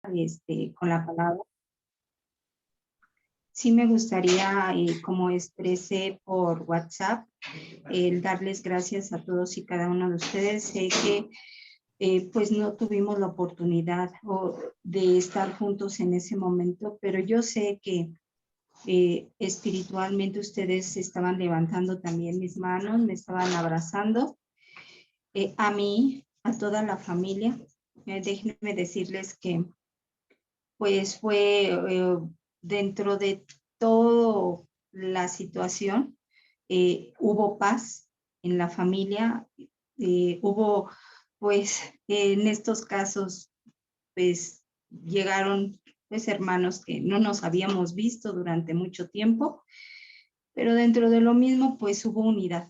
con la palabra. Sí me gustaría, como expresé por WhatsApp, el darles gracias a todos y cada uno de ustedes. Sé que pues no tuvimos la oportunidad de estar juntos en ese momento, pero yo sé que espiritualmente ustedes estaban levantando también mis manos, me estaban abrazando, a mí, a toda la familia. Déjenme decirles que pues fue dentro de toda la situación, hubo paz en la familia, hubo pues en estos casos pues llegaron pues hermanos que no nos habíamos visto durante mucho tiempo, pero dentro de lo mismo pues hubo unidad.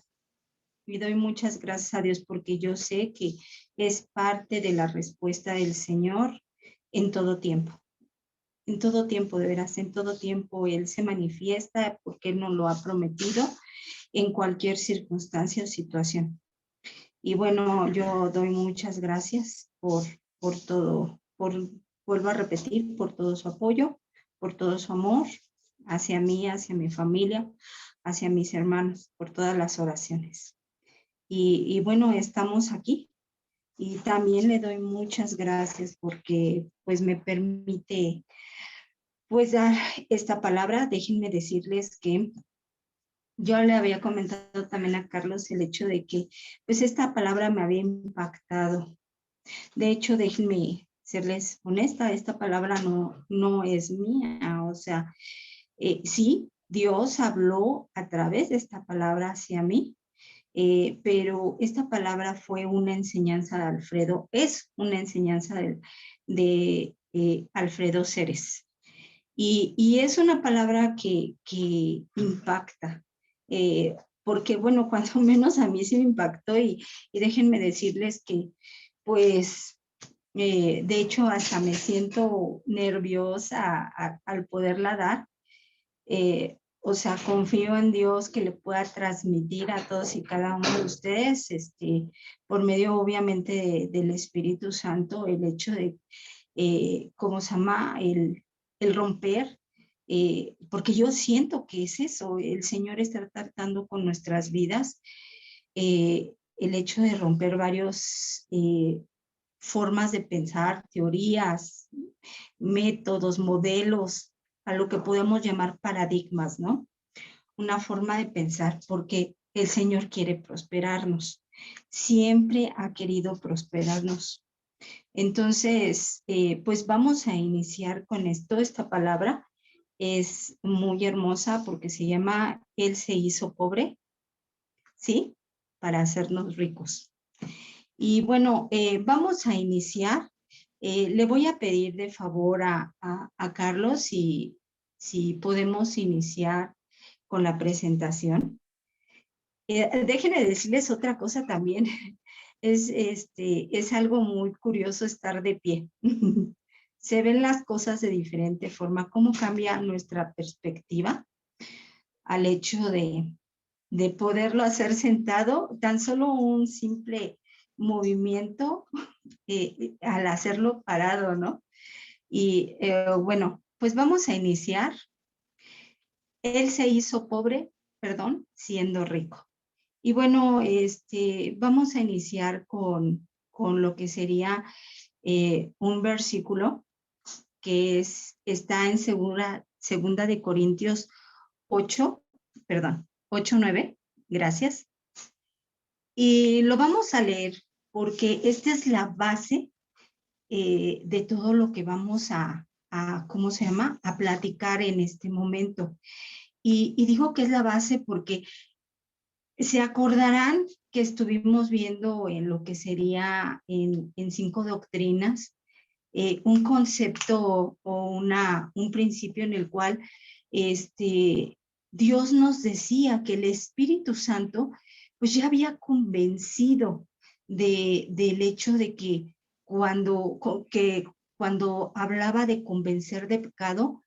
Y doy muchas gracias a Dios porque yo sé que es parte de la respuesta del Señor en todo tiempo. En todo tiempo, de veras, en todo tiempo Él se manifiesta porque Él nos lo ha prometido en cualquier circunstancia o situación. Y bueno, yo doy muchas gracias por todo, vuelvo a repetir, por todo su apoyo, por todo su amor hacia mí, hacia mi familia, hacia mis hermanos, por todas las oraciones. Y bueno, estamos aquí. Y también le doy muchas gracias porque pues me permite pues dar esta palabra. Déjenme decirles que yo le había comentado también a Carlos el hecho de que pues esta palabra me había impactado. De hecho, déjenme serles honesta, esta palabra no es mía, o sea, sí, Dios habló a través de esta palabra hacia mí, pero esta palabra fue una enseñanza de Alfredo, es una enseñanza de Alfredo Ceres. Y es una palabra que impacta, porque bueno, cuando menos a mí sí me impactó y déjenme decirles que pues de hecho hasta me siento nerviosa al poderla dar. O sea, confío en Dios que le pueda transmitir a todos y cada uno de ustedes, por medio obviamente del Espíritu Santo, el hecho de, ¿cómo se llama? El romper, porque yo siento que es eso, el Señor está tratando con nuestras vidas, el hecho de romper varios formas de pensar, teorías, métodos, modelos, a lo que podemos llamar paradigmas, ¿no? Una forma de pensar, porque el Señor quiere prosperarnos, siempre ha querido prosperarnos. Entonces, pues vamos a iniciar con esto. Esta palabra es muy hermosa porque se llama Él se hizo pobre, ¿sí? Para hacernos ricos. Y bueno, vamos a iniciar. Le voy a pedir de favor a Carlos si podemos iniciar con la presentación. Déjenme decirles otra cosa también. Es algo muy curioso estar de pie. Se ven las cosas de diferente forma, cómo cambia nuestra perspectiva al hecho de poderlo hacer sentado, tan solo un simple movimiento al hacerlo parado, ¿no? Y bueno, pues vamos a iniciar. Él se hizo pobre, perdón, siendo rico. Y bueno, vamos a iniciar con lo que sería un versículo que está en segunda de Corintios 8, perdón, 8:9, gracias. Y lo vamos a leer porque esta es la base de todo lo que vamos ¿cómo se llama? A platicar en este momento. Y digo que es la base porque se acordarán que estuvimos viendo en lo que sería en 5 doctrinas, un concepto o un principio en el cual Dios nos decía que el Espíritu Santo pues ya había convencido del hecho de que cuando hablaba de convencer de pecado,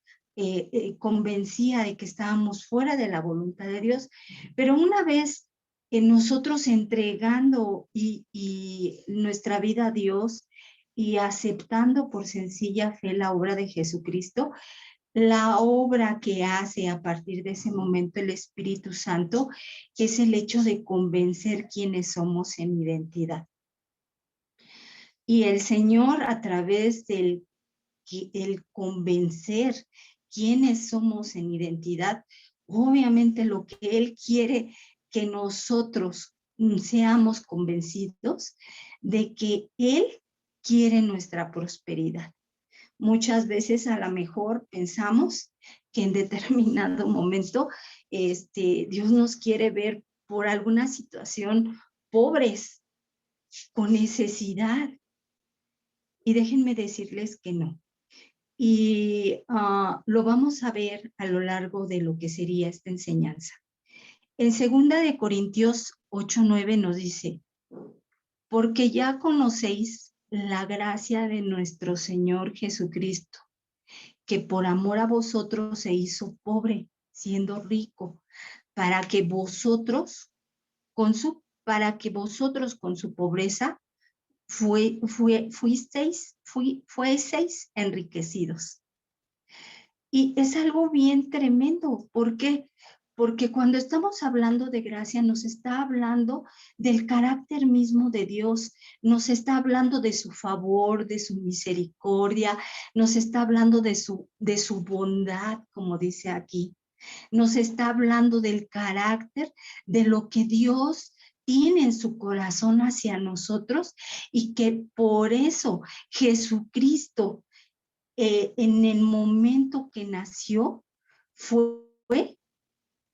convencía de que estábamos fuera de la voluntad de Dios, pero una vez nosotros entregando y nuestra vida a Dios, y aceptando por sencilla fe la obra de Jesucristo, la obra que hace a partir de ese momento el Espíritu Santo es el hecho de convencer quiénes somos en identidad. Y el Señor, a través del el convencer quiénes somos en identidad, obviamente lo que Él quiere que nosotros seamos convencidos de que Él quiere nuestra prosperidad. Muchas veces a lo mejor pensamos que en determinado momento Dios nos quiere ver por alguna situación pobres, con necesidad. Y déjenme decirles que no. Y lo vamos a ver a lo largo de lo que sería esta enseñanza. En 2 Corintios 8:9 nos dice, porque ya conocéis la gracia de nuestro Señor Jesucristo, que por amor a vosotros se hizo pobre, siendo rico, para que vosotros con su pobreza fueseis enriquecidos. Y es algo bien tremendo. ¿Por qué? Porque cuando estamos hablando de gracia, nos está hablando del carácter mismo de Dios, nos está hablando de su favor, de su misericordia, nos está hablando de su bondad, como dice aquí. Nos está hablando del carácter, de lo que Dios tiene en su corazón hacia nosotros y que por eso Jesucristo, en el momento que nació, fue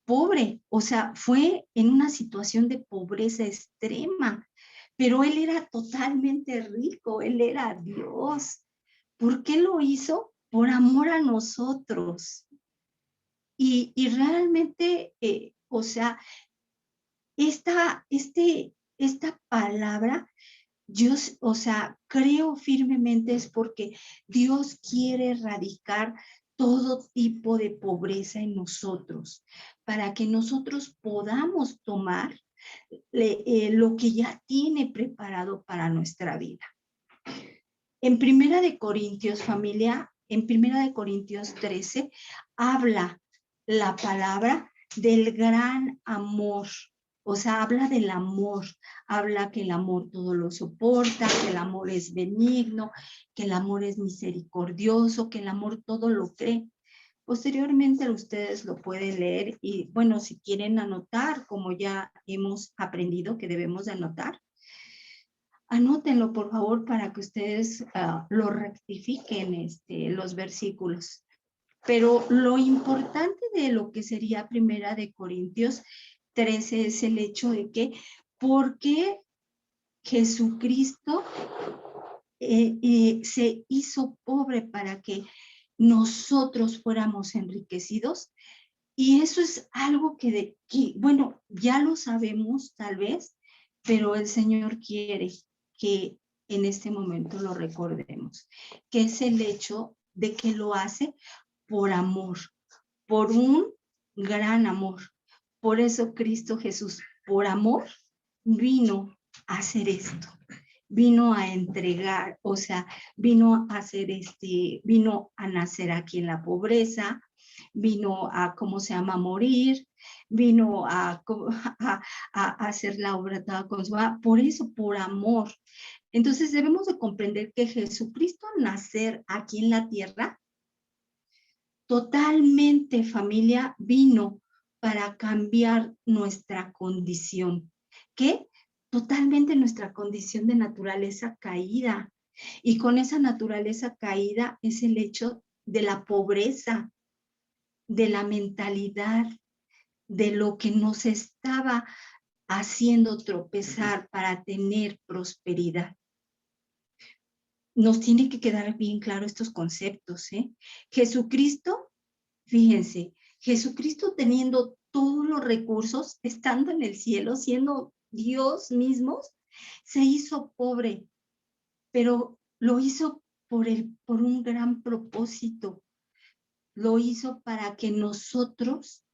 pobre, o sea, fue en una situación de pobreza extrema, pero Él era totalmente rico, Él era Dios. ¿Por qué lo hizo? Por amor a nosotros. Y realmente, o sea, esta palabra, yo, o sea, creo firmemente es porque Dios quiere erradicar todo tipo de pobreza en nosotros, para que nosotros podamos tomar lo que ya tiene preparado para nuestra vida. En 1 Corintios, familia, en 1 Corintios 13, habla la palabra del gran amor. O sea, habla del amor, habla que el amor todo lo soporta, que el amor es benigno, que el amor es misericordioso, que el amor todo lo cree. Posteriormente ustedes lo pueden leer y, bueno, si quieren anotar, como ya hemos aprendido que debemos de anotar, anótenlo, por favor, para que ustedes lo rectifiquen los versículos. Pero lo importante de lo que sería 1 Corintios 13 es el hecho de que, ¿por qué Jesucristo se hizo pobre para que nosotros fuéramos enriquecidos? Y eso es algo que, bueno, ya lo sabemos tal vez, pero el Señor quiere que en este momento lo recordemos, que es el hecho de que lo hace por amor, por un gran amor. Por eso Cristo Jesús, por amor, vino a hacer esto, vino a entregar, o sea, vino a hacer vino a nacer aquí en la pobreza, vino a, ¿cómo se llama?, morir, vino a hacer la obra toda consumada, por eso, por amor. Entonces debemos de comprender que Jesucristo al nacer aquí en la tierra, totalmente, familia, vino para cambiar nuestra condición. ¿Qué? Totalmente nuestra condición de naturaleza caída. Y con esa naturaleza caída es el hecho de la pobreza, de la mentalidad, de lo que nos estaba haciendo tropezar para tener prosperidad. Nos tiene que quedar bien claro estos conceptos, ¿eh? Jesucristo, fíjense, Jesucristo teniendo todos los recursos, estando en el cielo, siendo Dios mismo, se hizo pobre, pero lo hizo por un gran propósito. Lo hizo para que nosotros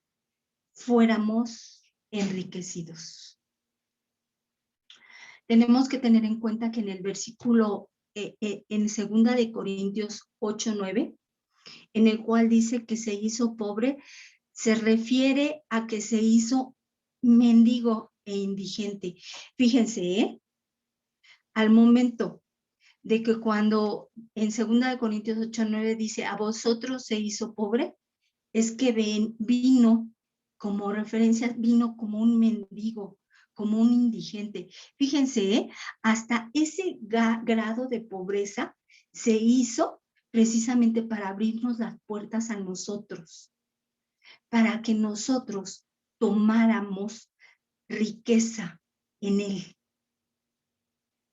fuéramos enriquecidos. Tenemos que tener en cuenta que en el versículo en 2 Corintios 8:9, en el cual dice que se hizo pobre, se refiere a que se hizo mendigo e indigente. Fíjense, al momento de que cuando en 2 Corintios 8:9 dice, a vosotros se hizo pobre, es que vino como referencia, vino como un mendigo, como un indigente. Fíjense, hasta ese grado de pobreza se hizo precisamente para abrirnos las puertas a nosotros, para que nosotros tomáramos riqueza en él.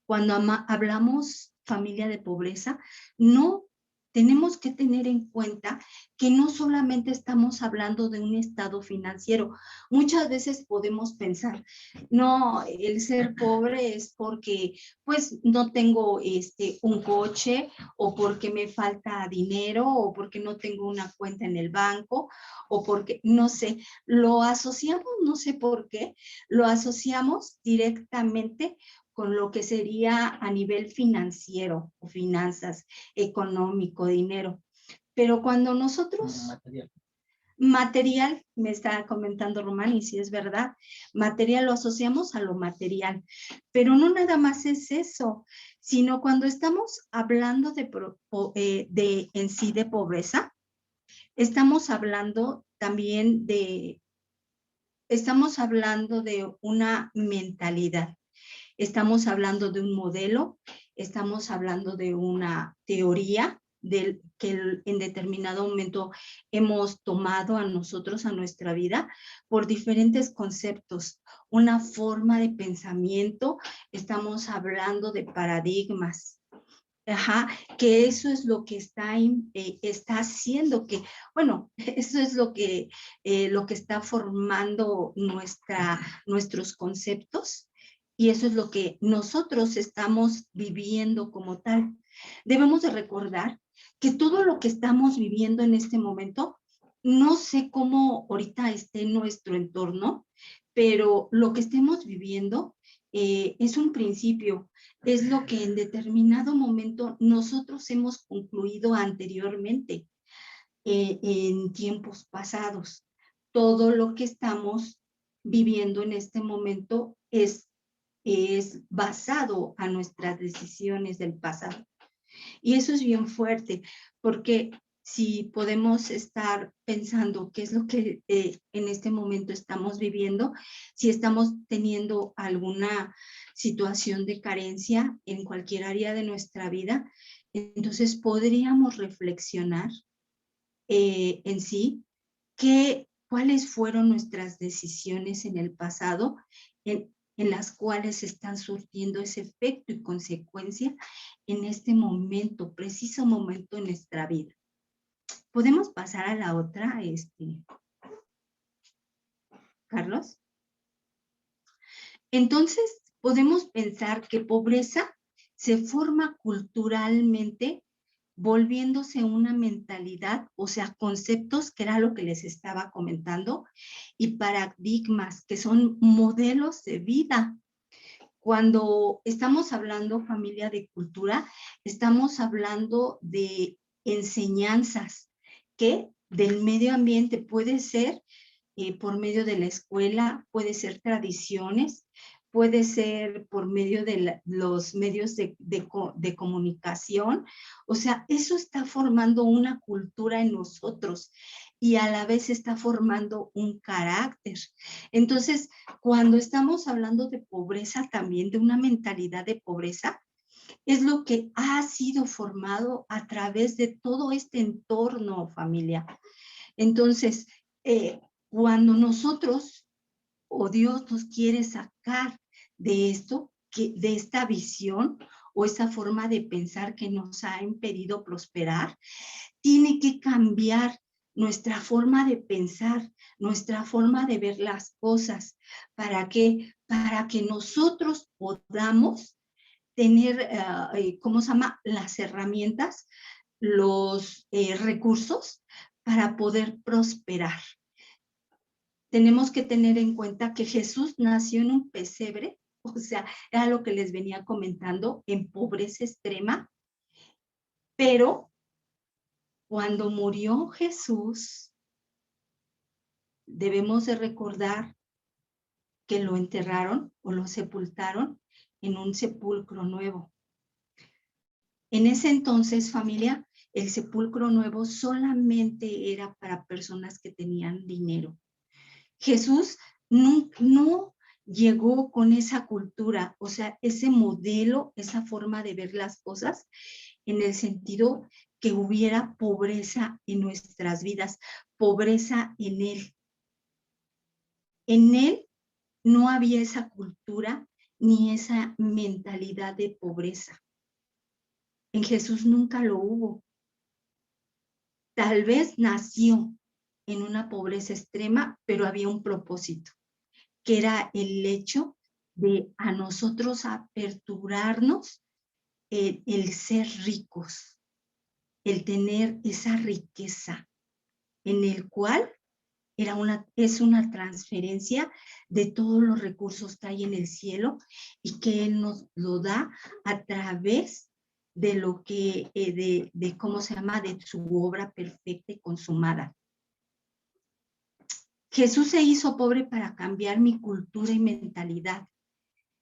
Cuando hablamos familia de pobreza, no tenemos que tener en cuenta que no solamente estamos hablando de un estado financiero. Muchas veces podemos pensar, no, el ser pobre es porque pues no tengo un coche, o porque me falta dinero, o porque no tengo una cuenta en el banco, o porque, no sé, lo asociamos, no sé por qué, lo asociamos directamente con lo que sería a nivel financiero o finanzas, económico, dinero. Pero cuando nosotros... Material, me está comentando Román, y sí es verdad, material lo asociamos a lo material, pero no nada más es eso, sino cuando estamos hablando de en sí de pobreza, estamos hablando también estamos hablando de una mentalidad. Estamos hablando de un modelo, estamos hablando de una teoría que en determinado momento hemos tomado a nosotros, a nuestra vida, por diferentes conceptos, una forma de pensamiento, estamos hablando de paradigmas. Ajá, que eso es lo que está haciendo que, bueno, eso es lo que está formando nuestros conceptos, y eso es lo que nosotros estamos viviendo como tal. Debemos de recordar que todo lo que estamos viviendo en este momento, no sé cómo ahorita esté en nuestro entorno, pero lo que estemos viviendo es un principio, es lo que en determinado momento nosotros hemos concluido anteriormente, en tiempos pasados. Todo lo que estamos viviendo en este momento es basado a nuestras decisiones del pasado. Y eso es bien fuerte, porque si podemos estar pensando qué es lo que en este momento estamos viviendo, si estamos teniendo alguna situación de carencia en cualquier área de nuestra vida, entonces podríamos reflexionar en sí cuáles fueron nuestras decisiones en el pasado, en las cuales están surtiendo ese efecto y consecuencia en este momento, preciso momento en nuestra vida. ¿Podemos pasar a la otra, Carlos? Entonces, podemos pensar que pobreza se forma culturalmente, volviéndose una mentalidad, o sea, conceptos, que era lo que les estaba comentando, y paradigmas, que son modelos de vida. Cuando estamos hablando, familia, de cultura, estamos hablando de enseñanzas que del medio ambiente puede ser por medio de la escuela, puede ser tradiciones, puede ser por medio de los medios de comunicación. O sea, eso está formando una cultura en nosotros y a la vez está formando un carácter. Entonces, cuando estamos hablando de pobreza, también de una mentalidad de pobreza, es lo que ha sido formado a través de todo este entorno, familia. Entonces, cuando nosotros o Dios nos quiere sacar de esto, de esta visión o esa forma de pensar que nos ha impedido prosperar, tiene que cambiar nuestra forma de pensar, nuestra forma de ver las cosas. ¿Para qué? Para que nosotros podamos tener, ¿cómo se llama? Las herramientas, los recursos para poder prosperar. Tenemos que tener en cuenta que Jesús nació en un pesebre, o sea, era lo que les venía comentando, en pobreza extrema, Pero cuando murió Jesús, debemos de recordar que lo enterraron o lo sepultaron en un sepulcro nuevo. En ese entonces, familia, el sepulcro nuevo solamente era para personas que tenían dinero. Jesús no llegó con esa cultura, o sea, ese modelo, esa forma de ver las cosas, en el sentido que hubiera pobreza en nuestras vidas, pobreza en Él. En Él no había esa cultura ni esa mentalidad de pobreza. En Jesús nunca lo hubo. Tal vez nació en una pobreza extrema, pero había un propósito, que era el hecho de a nosotros aperturarnos el ser ricos, el tener esa riqueza, en el cual es una transferencia de todos los recursos que hay en el cielo y que Él nos lo da a través de lo que, de cómo se llama, de su obra perfecta y consumada. Jesús se hizo pobre para cambiar mi cultura y mentalidad.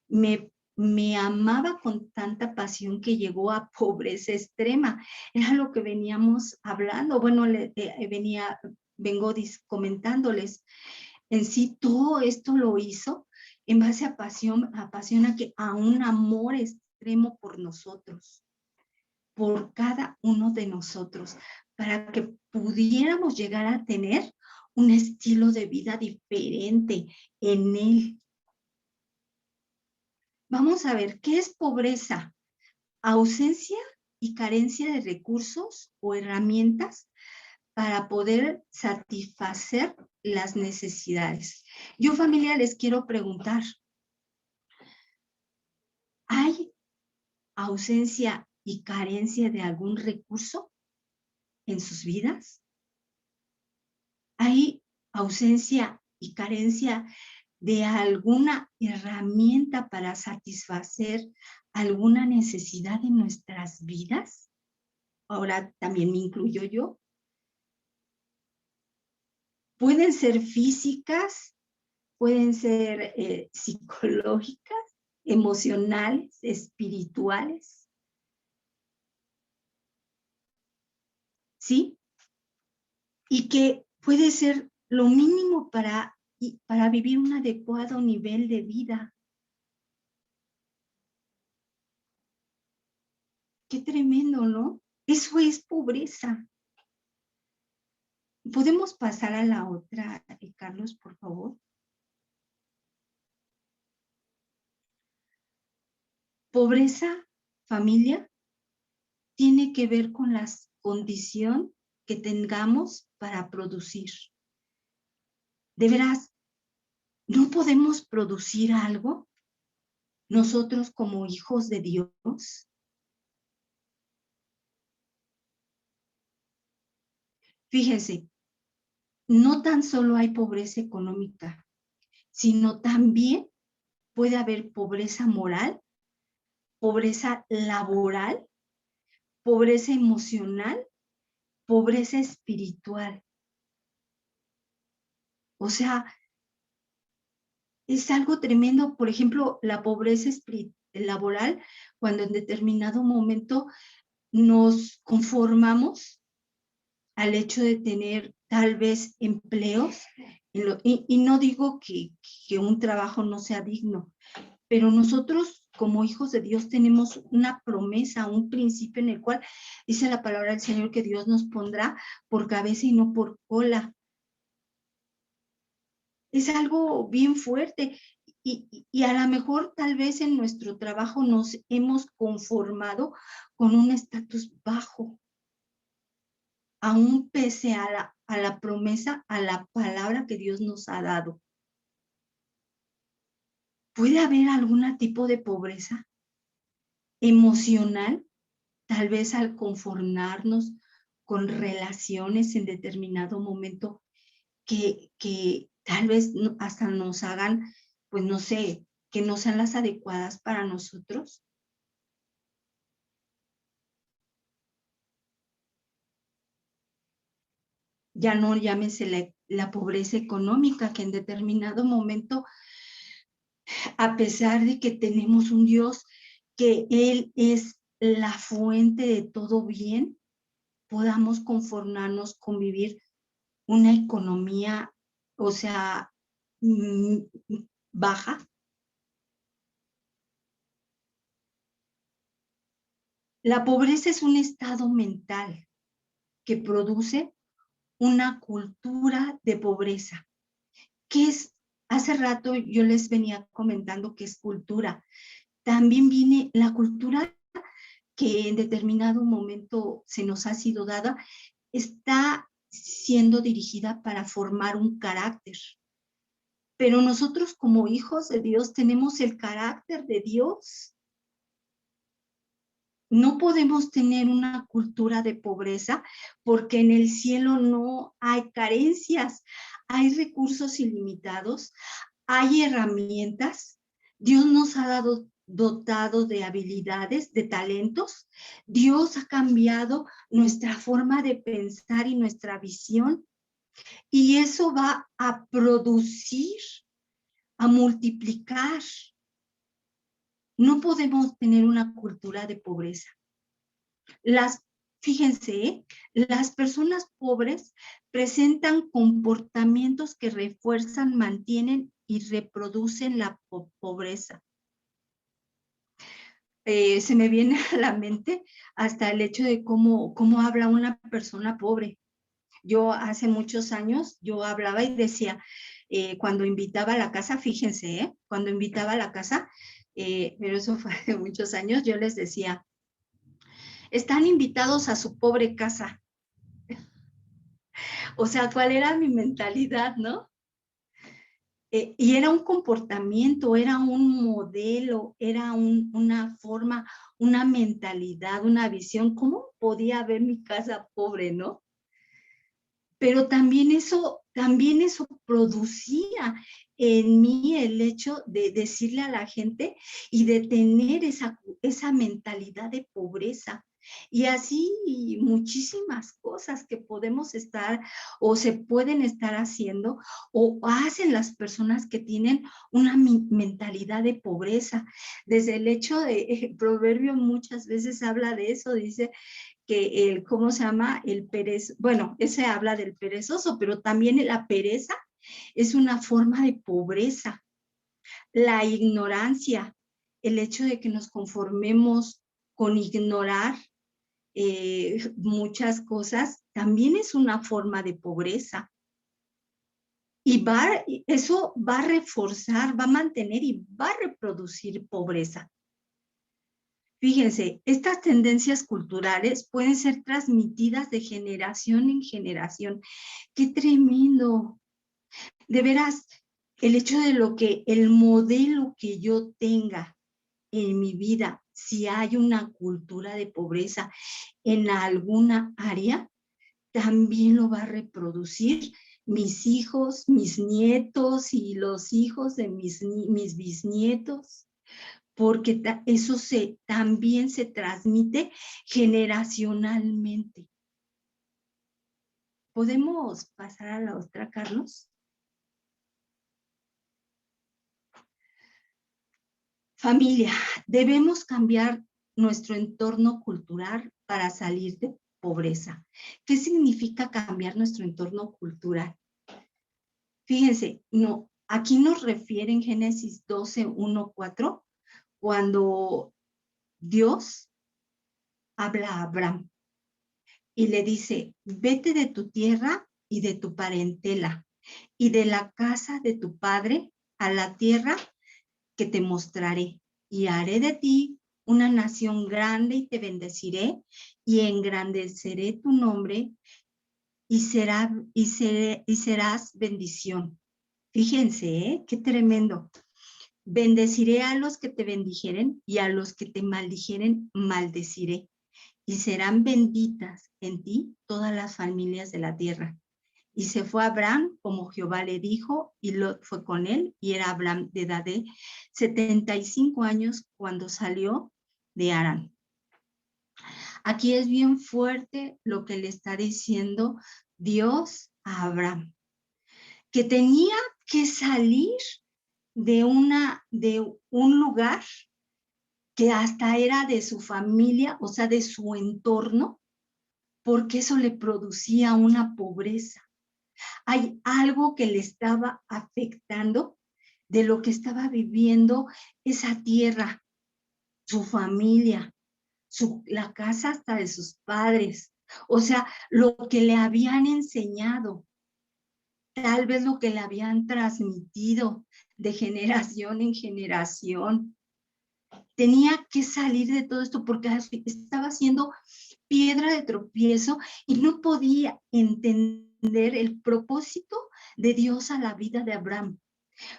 Me amaba con tanta pasión que llegó a pobreza extrema. Era lo que veníamos hablando. Bueno, vengo comentándoles. En sí, todo esto lo hizo en base a pasión, a un amor extremo por nosotros, por cada uno de nosotros, para que pudiéramos llegar a tener un estilo de vida diferente en Él. Vamos a ver, ¿qué es pobreza? Ausencia y carencia de recursos o herramientas para poder satisfacer las necesidades. Yo, familia, les quiero preguntar, ¿hay ausencia y carencia de algún recurso en sus vidas? ¿Hay ausencia y carencia de alguna herramienta para satisfacer alguna necesidad en nuestras vidas? Ahora también me incluyo yo. Pueden ser físicas, pueden ser psicológicas, emocionales, espirituales. ¿Sí? Y que puede ser lo mínimo para vivir un adecuado nivel de vida. Qué tremendo, ¿no? Eso es pobreza. ¿Podemos pasar a la otra, Carlos, por favor? Pobreza, familia, tiene que ver con la condición que tengamos para producir. De veras, ¿no podemos producir algo nosotros como hijos de Dios? Fíjense, no tan solo hay pobreza económica, sino también puede haber pobreza moral, pobreza laboral, pobreza emocional, pobreza espiritual. O sea, es algo tremendo. Por ejemplo, la pobreza laboral, cuando en determinado momento nos conformamos al hecho de tener tal vez empleos, y no digo que un trabajo no sea digno, pero nosotros como hijos de Dios tenemos una promesa, un principio en el cual dice la palabra del Señor que Dios nos pondrá por cabeza y no por cola. Es algo bien fuerte y a lo mejor tal vez en nuestro trabajo nos hemos conformado con un estatus bajo, aún pese a la promesa, a la palabra que Dios nos ha dado. ¿Puede haber algún tipo de pobreza emocional? Tal vez al conformarnos con relaciones en determinado momento que tal vez hasta nos hagan, pues no sé, que no sean las adecuadas para nosotros. Ya no llámese la pobreza económica, que en determinado momento, a pesar de que tenemos un Dios, que Él es la fuente de todo bien, podamos conformarnos con vivir una economía, o sea, baja. La pobreza es un estado mental que produce una cultura de pobreza. ¿Qué es? Hace rato yo les venía comentando que es cultura. También viene la cultura que en determinado momento se nos ha sido dada, está siendo dirigida para formar un carácter. Pero nosotros como hijos de Dios tenemos el carácter de Dios. No podemos tener una cultura de pobreza porque en el cielo no hay carencias, hay recursos ilimitados, hay herramientas. Dios nos ha dotado de habilidades, de talentos. Dios ha cambiado nuestra forma de pensar y nuestra visión. Y eso va a producir, a multiplicar. No podemos tener una cultura de pobreza. Fíjense, las personas pobres presentan comportamientos que refuerzan, mantienen y reproducen la pobreza. Se me viene a la mente hasta el hecho de cómo habla una persona pobre. Yo hace muchos años, yo hablaba y decía, cuando invitaba a la casa, fíjense, cuando invitaba a la casa, pero eso fue hace muchos años, yo les decía, están invitados a su pobre casa. O sea, ¿cuál era mi mentalidad, no? Y era un comportamiento, era un modelo, era una forma, una mentalidad, una visión. ¿Cómo podía ver mi casa pobre, no? Pero también eso producía en mí el hecho de decirle a la gente y de tener esa mentalidad de pobreza. Y así muchísimas cosas que podemos estar o se pueden estar haciendo o hacen las personas que tienen una mentalidad de pobreza. Desde el hecho de, Proverbio muchas veces habla de eso, dice que ¿cómo se llama? El perezoso, bueno, ese habla del perezoso, pero también la pereza es una forma de pobreza. La ignorancia, el hecho de que nos conformemos con ignorar muchas cosas, también es una forma de pobreza. Y eso va a reforzar, va a mantener y va a reproducir pobreza. Fíjense, estas tendencias culturales pueden ser transmitidas de generación en generación. ¡Qué tremendo! De veras, el hecho de el modelo que yo tenga en mi vida, si hay una cultura de pobreza en alguna área, también lo va a reproducir mis hijos, mis nietos y los hijos de mis bisnietos, porque eso también se transmite generacionalmente. ¿Podemos pasar a la otra, Carlos? Familia, debemos cambiar nuestro entorno cultural para salir de pobreza. ¿Qué significa cambiar nuestro entorno cultural? Fíjense, no, aquí nos refiere en Génesis 12, 1, 4, cuando Dios habla a Abraham y le dice, vete de tu tierra y de tu parentela y de la casa de tu padre a la tierra que te mostraré, y haré de ti una nación grande y te bendeciré y engrandeceré tu nombre y serás bendición. Fíjense, qué tremendo. Bendeciré a los que te bendijeren y a los que te maldijeren maldeciré, y serán benditas en ti todas las familias de la tierra. Y se fue Abraham como Jehová le dijo, y Lot fue con él, y era Abraham de edad de 75 años cuando salió de Harán. Aquí es bien fuerte lo que le está diciendo Dios a Abraham, que tenía que salir de un lugar que hasta era de su familia, o sea, de su entorno, porque eso le producía una pobreza. Hay algo que le estaba afectando de lo que estaba viviendo esa tierra, su familia, la casa hasta de sus padres, o sea, lo que le habían enseñado, tal vez lo que le habían transmitido de generación en generación. Tenía que salir de todo esto porque estaba siendo piedra de tropiezo y no podía entender el propósito de Dios a la vida de Abraham.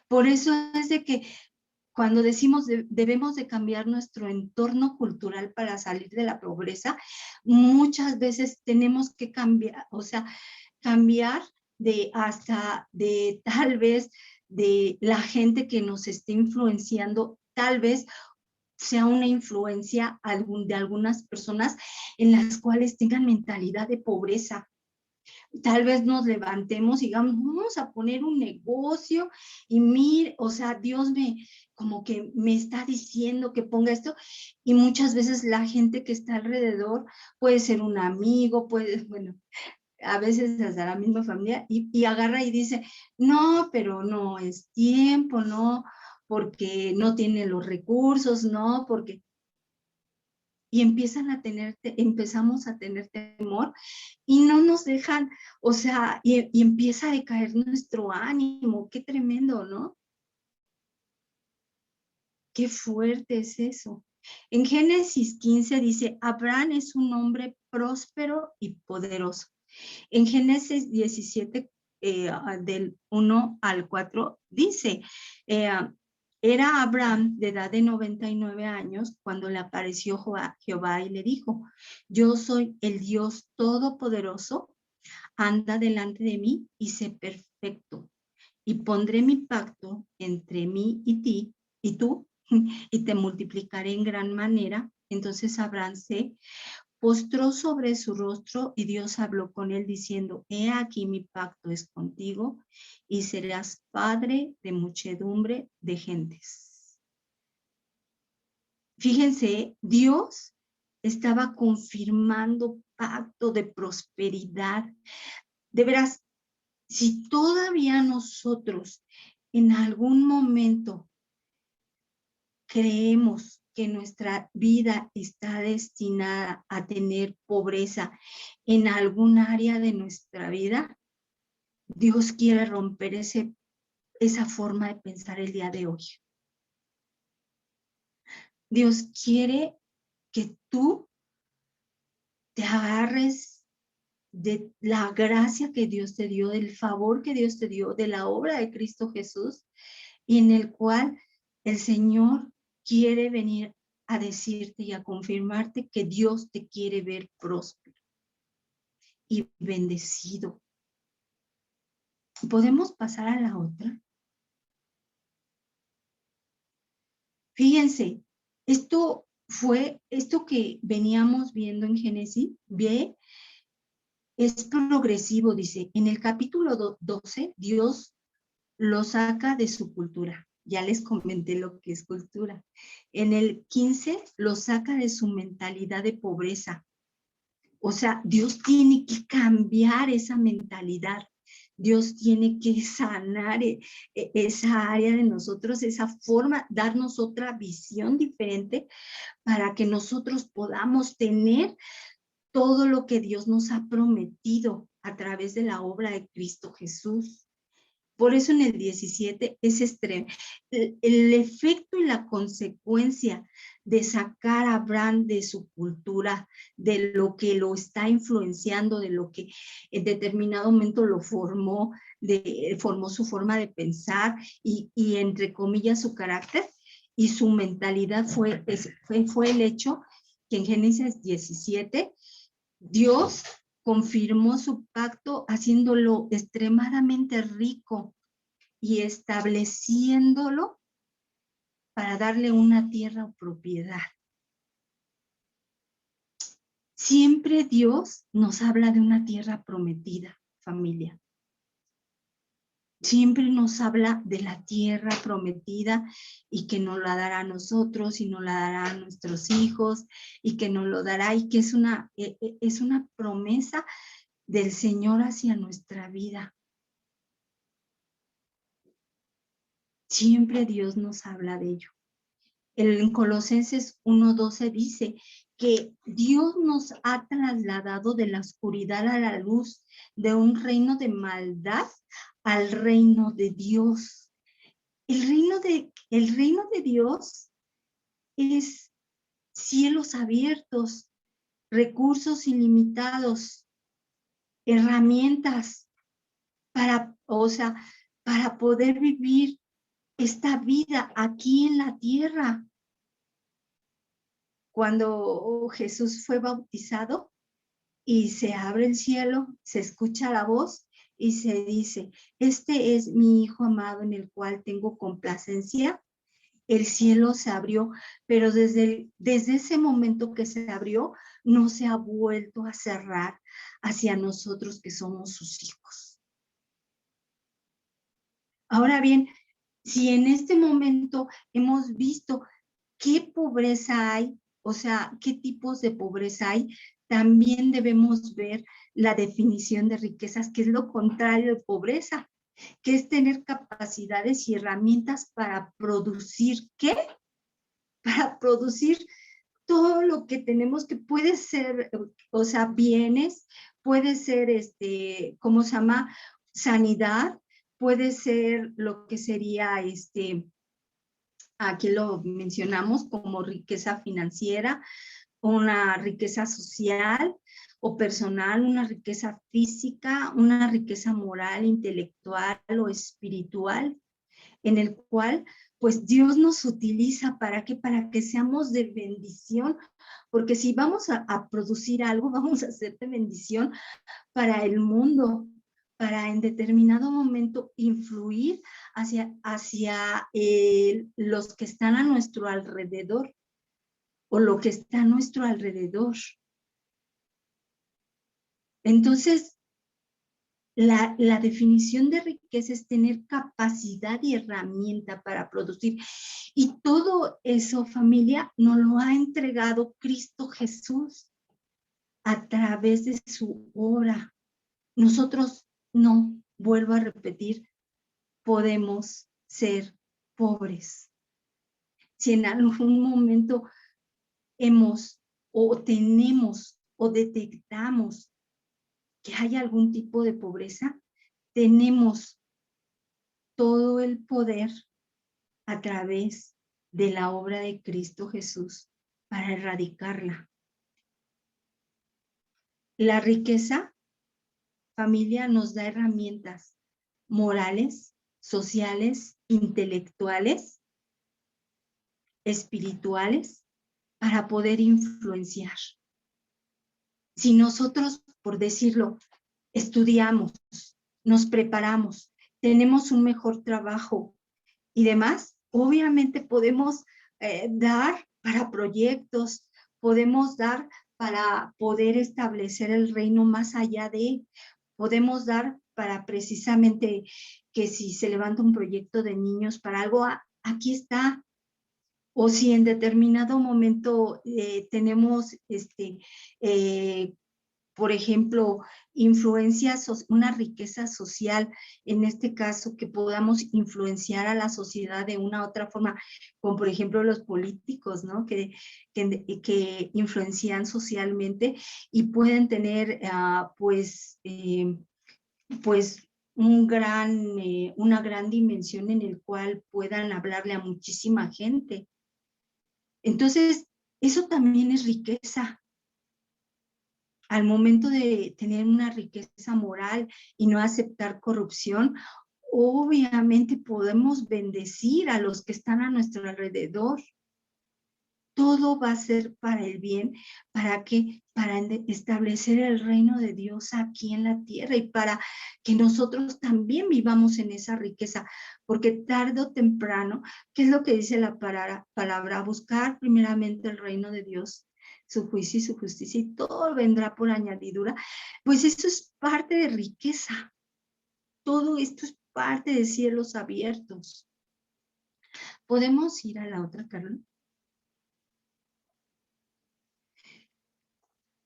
Por eso es de que cuando decimos debemos de cambiar nuestro entorno cultural para salir de la pobreza, muchas veces tenemos que cambiar, o sea, cambiar hasta de tal vez de la gente que nos esté influenciando, tal vez sea una influencia de algunas personas en las cuales tengan mentalidad de pobreza. Tal vez nos levantemos y digamos, vamos a poner un negocio y mire, o sea, Dios como que me está diciendo que ponga esto, y muchas veces la gente que está alrededor puede ser un amigo, bueno, a veces hasta la misma familia, y agarra y dice, no, pero no es tiempo, no, porque no tiene los recursos, no, porque... Y empezamos a tener temor y no nos dejan, o sea, y empieza a decaer nuestro ánimo. Qué tremendo, ¿no? Qué fuerte es eso. En Génesis 15 dice, Abraham es un hombre próspero y poderoso. En Génesis 17, del 1 al 4, dice, era Abraham de edad de 99 años cuando le apareció Jehová y le dijo, yo soy el Dios todopoderoso, anda delante de mí y sé perfecto. Y pondré mi pacto entre mí y ti, y tú, y te multiplicaré en gran manera. Entonces Abraham se postró sobre su rostro y Dios habló con él diciendo, he aquí mi pacto es contigo y serás padre de muchedumbre de gentes. Fíjense, Dios estaba confirmando pacto de prosperidad. De veras, si todavía nosotros en algún momento creemos que nuestra vida está destinada a tener pobreza en algún área de nuestra vida, Dios quiere romper esa forma de pensar el día de hoy. Dios quiere que tú te agarres de la gracia que Dios te dio, del favor que Dios te dio, de la obra de Cristo Jesús, y en el cual el Señor quiere venir a decirte y a confirmarte que Dios te quiere ver próspero y bendecido. ¿Podemos pasar a la otra? Fíjense, esto que veníamos viendo en Génesis, es progresivo, dice. En el capítulo 12, Dios lo saca de su cultura. Ya les comenté lo que es cultura. En el 15 lo saca de su mentalidad de pobreza. O sea, Dios tiene que cambiar esa mentalidad. Dios tiene que sanar esa área de nosotros, esa forma, darnos otra visión diferente para que nosotros podamos tener todo lo que Dios nos ha prometido a través de la obra de Cristo Jesús. Por eso en el 17 es extremo. El efecto y la consecuencia de sacar a Abraham de su cultura, de lo que lo está influenciando, de lo que en determinado momento lo formó, formó su forma de pensar y entre comillas su carácter y su mentalidad fue el hecho que en Génesis 17 Dios confirmó su pacto haciéndolo extremadamente rico y estableciéndolo para darle una tierra o propiedad. Siempre Dios nos habla de una tierra prometida, familia. Siempre nos habla de la tierra prometida y que nos la dará a nosotros y nos la dará a nuestros hijos y que nos lo dará y que es una promesa del Señor hacia nuestra vida. Siempre Dios nos habla de ello. En Colosenses 1:12 dice que Dios nos ha trasladado de la oscuridad a la luz, de un reino de maldad al reino de Dios. El reino de Dios es cielos abiertos, recursos ilimitados, herramientas para poder vivir esta vida aquí en la tierra. Cuando Jesús fue bautizado y se abre el cielo, se escucha la voz y se dice, este es mi Hijo amado en el cual tengo complacencia. El cielo se abrió, pero desde ese momento que se abrió, no se ha vuelto a cerrar hacia nosotros que somos sus hijos. Ahora bien, si en este momento hemos visto qué pobreza hay, o sea, qué tipos de pobreza hay, también debemos ver la definición de riquezas, que es lo contrario de pobreza, que es tener capacidades y herramientas para producir, ¿qué? Para producir todo lo que tenemos, que puede ser, o sea, bienes, puede ser, ¿cómo se llama? Sanidad, puede ser lo que sería, aquí lo mencionamos como riqueza financiera, una riqueza social o personal, una riqueza física, una riqueza moral, intelectual o espiritual, en el cual pues Dios nos utiliza para que seamos de bendición, porque si vamos a producir algo, vamos a ser de bendición para el mundo, para en determinado momento influir hacia los que están a nuestro alrededor o lo que está a nuestro alrededor. Entonces, la definición de riqueza es tener capacidad y herramienta para producir. Y todo eso, familia, nos lo ha entregado Cristo Jesús a través de su obra. Nosotros no, vuelvo a repetir, podemos ser pobres. Si en algún momento hemos o tenemos o detectamos que hay algún tipo de pobreza, tenemos todo el poder a través de la obra de Cristo Jesús para erradicarla. La riqueza, familia, nos da herramientas morales, sociales, intelectuales, espirituales, para poder influenciar. Si nosotros, por decirlo, estudiamos, nos preparamos, tenemos un mejor trabajo y demás, obviamente podemos dar para proyectos, podemos dar para poder establecer el reino más allá de, podemos dar para precisamente que si se levanta un proyecto de niños para algo, aquí está. O si en determinado momento tenemos, por ejemplo, influencias, una riqueza social, en este caso, que podamos influenciar a la sociedad de una u otra forma, como por ejemplo los políticos, ¿no? Que influencian socialmente y pueden tener, pues una gran dimensión en el cual puedan hablarle a muchísima gente. Entonces, eso también es riqueza. Al momento de tener una riqueza moral y no aceptar corrupción, obviamente podemos bendecir a los que están a nuestro alrededor. Todo va a ser para el bien, ¿para qué? Para establecer el reino de Dios aquí en la tierra y para que nosotros también vivamos en esa riqueza, porque tarde o temprano, ¿qué es lo que dice la palabra? Buscar primeramente el reino de Dios, su juicio y su justicia, y todo vendrá por añadidura. Pues esto es parte de riqueza. Todo esto es parte de cielos abiertos. ¿Podemos ir a la otra, Carlos?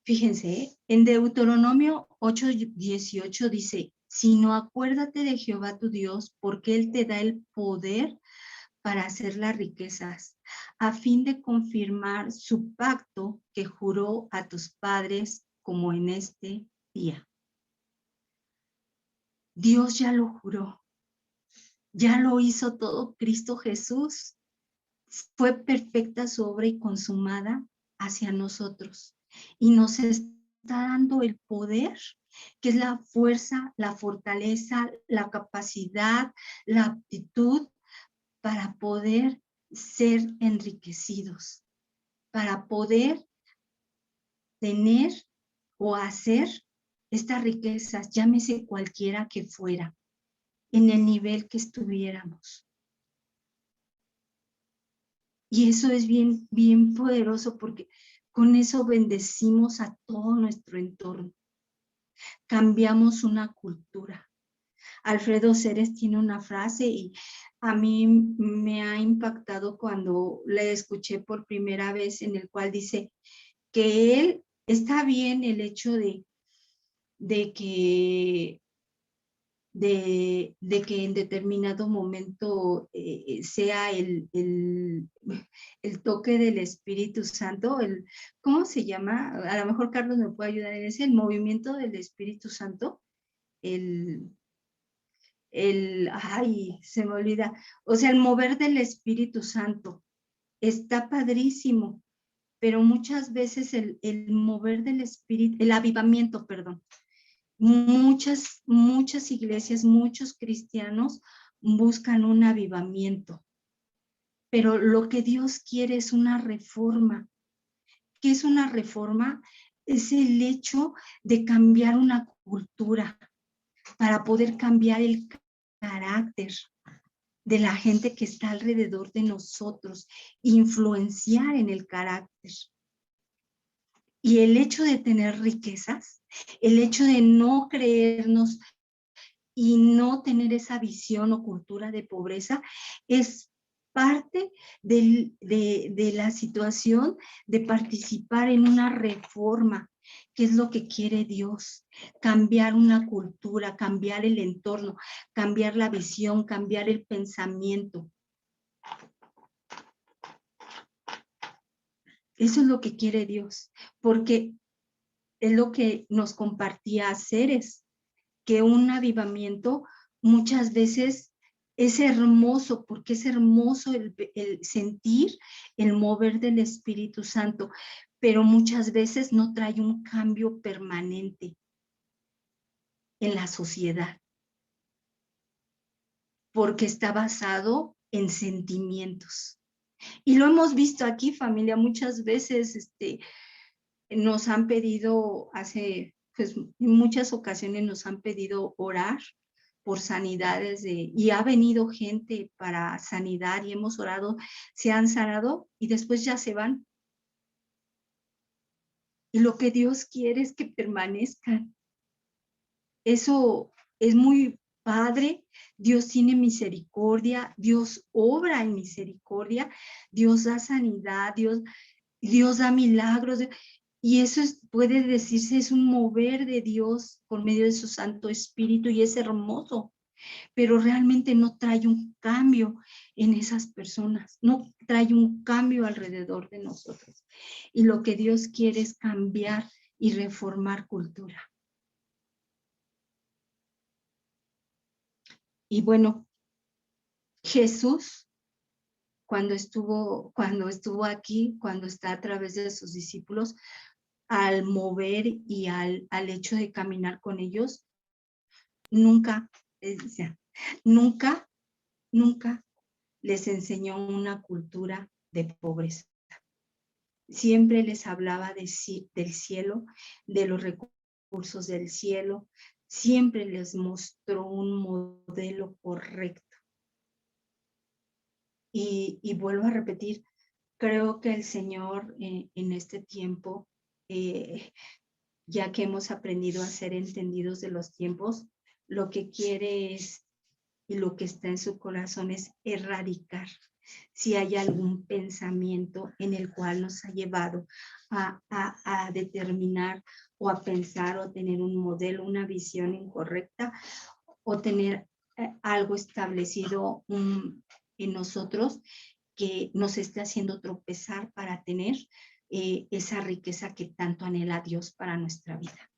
Fíjense, en Deuteronomio 8:18 dice, sino acuérdate de Jehová tu Dios, porque Él te da el poder para hacer las riquezas, a fin de confirmar su pacto que juró a tus padres como en este día. Dios ya lo juró, ya lo hizo todo Cristo Jesús. Fue perfecta su obra y consumada hacia nosotros. Y nos está dando el poder, que es la fuerza, la fortaleza, la capacidad, la aptitud para poder ser enriquecidos, para poder tener o hacer estas riquezas, llámese cualquiera que fuera, en el nivel que estuviéramos. Y eso es bien, bien poderoso, porque con eso bendecimos a todo nuestro entorno. Cambiamos una cultura. Alfredo Ceres tiene una frase y a mí me ha impactado cuando le escuché por primera vez, en el cual dice que él está bien el hecho de que en determinado momento sea el toque del Espíritu Santo, ¿cómo se llama? A lo mejor Carlos me puede ayudar en ese, el movimiento del Espíritu Santo, ay, se me olvida, o sea, el mover del Espíritu Santo, está padrísimo, pero muchas veces el mover del Espíritu, el avivamiento, perdón, muchas iglesias, muchos cristianos buscan un avivamiento, pero lo que Dios quiere es una reforma. ¿Qué es una reforma? Es el hecho de cambiar una cultura para poder cambiar el carácter de la gente que está alrededor de nosotros, influenciar en el carácter. Y el hecho de tener riquezas, el hecho de no creernos y no tener esa visión o cultura de pobreza, es parte de la situación de participar en una reforma, que es lo que quiere Dios, cambiar una cultura, cambiar el entorno, cambiar la visión, cambiar el pensamiento. Eso es lo que quiere Dios, porque es lo que nos compartía Ceres, que un avivamiento muchas veces es hermoso, porque es hermoso el sentir el mover del Espíritu Santo, pero muchas veces no trae un cambio permanente en la sociedad, porque está basado en sentimientos. Y lo hemos visto aquí, familia, muchas veces nos han pedido, pues en muchas ocasiones nos han pedido orar por sanidades y ha venido gente para sanidad y hemos orado, se han sanado y después ya se van. Y lo que Dios quiere es que permanezcan. Eso es muy padre. Dios tiene misericordia, Dios obra en misericordia, Dios da sanidad, Dios da milagros. Y eso puede decirse, es un mover de Dios por medio de su Santo Espíritu y es hermoso, pero realmente no trae un cambio en esas personas, no trae un cambio alrededor de nosotros. Y lo que Dios quiere es cambiar y reformar cultura. Y bueno, Jesús, cuando estuvo aquí, cuando está a través de sus discípulos, al mover y al hecho de caminar con ellos, nunca les enseñó una cultura de pobreza. Siempre les hablaba del cielo, de los recursos del cielo, siempre les mostró un modelo correcto. Y vuelvo a repetir, creo que el Señor en este tiempo, ya que hemos aprendido a ser entendidos de los tiempos, lo que quiere es y lo que está en su corazón es erradicar si hay algún pensamiento en el cual nos ha llevado a determinar o a pensar o tener un modelo, una visión incorrecta o tener algo establecido en nosotros que nos esté haciendo tropezar para tener esa riqueza que tanto anhela Dios para nuestra vida.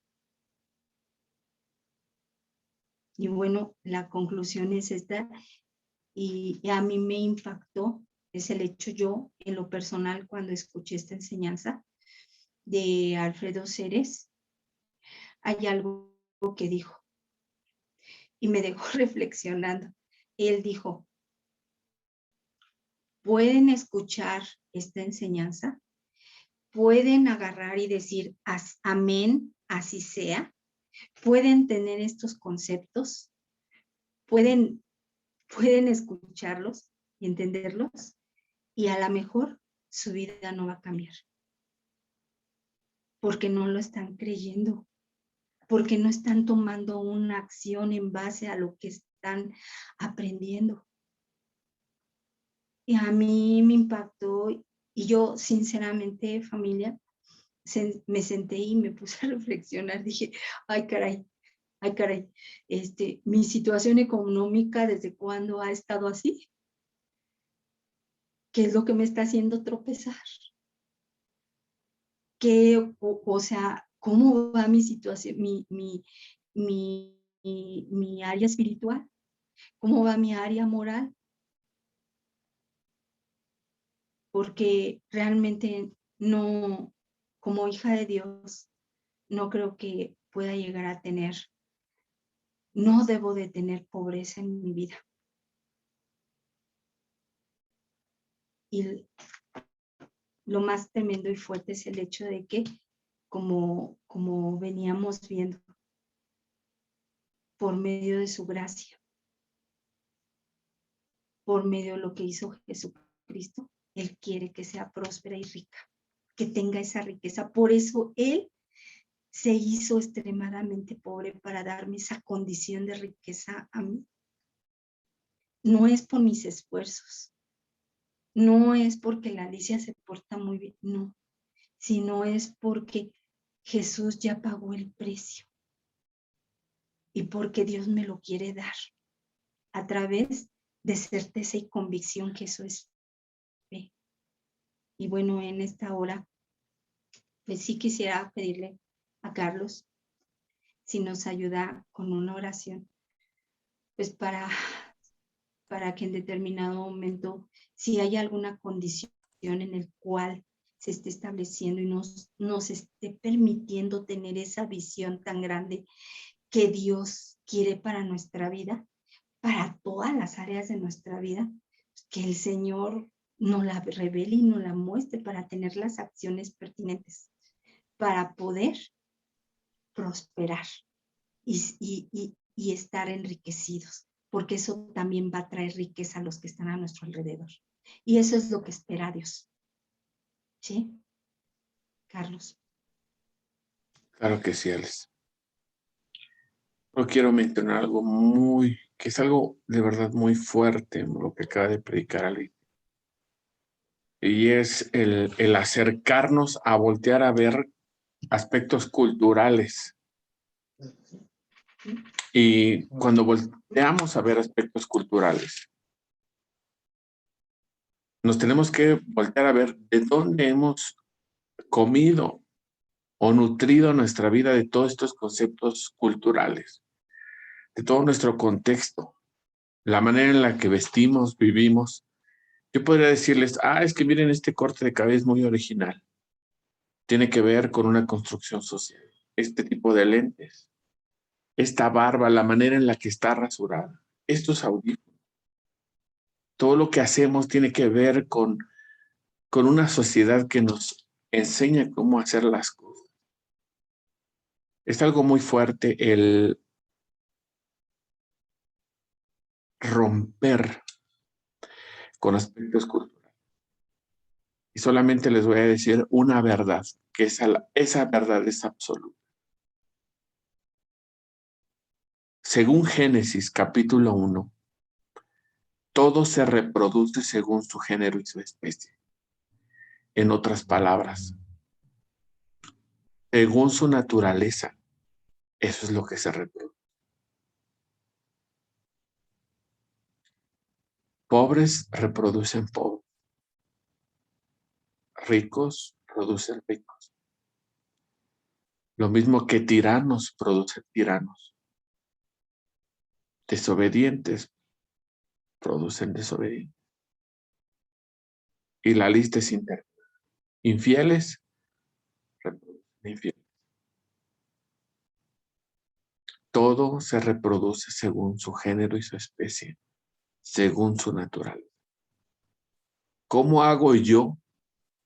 Y bueno, la conclusión es esta, y a mí me impactó, es el hecho yo, en lo personal, cuando escuché esta enseñanza de Alfredo Ceres, hay algo que dijo, y me dejó reflexionando. Él dijo, pueden escuchar esta enseñanza, pueden agarrar y decir, amén, así sea, pueden tener estos conceptos, pueden escucharlos y entenderlos, y a lo mejor su vida no va a cambiar, porque no lo están creyendo, porque no están tomando una acción en base a lo que están aprendiendo. Y a mí me impactó, y yo sinceramente, familia, me senté y me puse a reflexionar. Dije, ay caray, mi situación económica, ¿desde cuándo ha estado así? ¿Qué es lo que me está haciendo tropezar? ¿Qué, o sea, cómo va mi situación, mi área espiritual? ¿Cómo va mi área moral? Porque realmente no, como hija de Dios, no creo que pueda llegar a tener, no debo de tener pobreza en mi vida. Y lo más tremendo y fuerte es el hecho de que, como veníamos viendo, por medio de su gracia, por medio de lo que hizo Jesucristo, Él quiere que sea próspera y rica, que tenga esa riqueza. Por eso Él se hizo extremadamente pobre para darme esa condición de riqueza a mí. No es por mis esfuerzos, no es porque la Alicia se porta muy bien, no, sino es porque Jesús ya pagó el precio y porque Dios me lo quiere dar a través de certeza y convicción que eso es fe. Y bueno, en esta hora, pues sí quisiera pedirle a Carlos si nos ayuda con una oración, pues para que en determinado momento, si hay alguna condición en el cual se esté estableciendo y nos esté permitiendo tener esa visión tan grande que Dios quiere para nuestra vida, para todas las áreas de nuestra vida, que el Señor nos la revele y nos la muestre para tener las acciones pertinentes, para poder prosperar y estar enriquecidos, porque eso también va a traer riqueza a los que están a nuestro alrededor. Y eso es lo que espera Dios. ¿Sí? Carlos. Claro que sí, Alex. Yo quiero mencionar algo que es algo de verdad muy fuerte, lo que acaba de predicar Alex. Y es el acercarnos a voltear a ver aspectos culturales. Y cuando volteamos a ver aspectos culturales, nos tenemos que voltear a ver de dónde hemos comido o nutrido nuestra vida de todos estos conceptos culturales, de todo nuestro contexto, la manera en la que vestimos, vivimos. Yo podría decirles, es que miren, este corte de cabello es muy original. Tiene que ver con una construcción social. Este tipo de lentes, esta barba, la manera en la que está rasurada, estos audífonos. Todo lo que hacemos tiene que ver con una sociedad que nos enseña cómo hacer las cosas. Es algo muy fuerte el romper con aspectos culturales. Y solamente les voy a decir una verdad, que esa verdad es absoluta. Según Génesis capítulo 1, Todo se reproduce según su género y su especie. En otras palabras, según su naturaleza, eso es lo que se reproduce. Pobres reproducen pobres. Ricos producen ricos. Lo mismo que tiranos producen tiranos. Desobedientes producen desobedientes. Y la lista es interna. Infieles reproducen infieles. Todo se reproduce según su género y su especie, según su naturaleza. ¿Cómo hago yo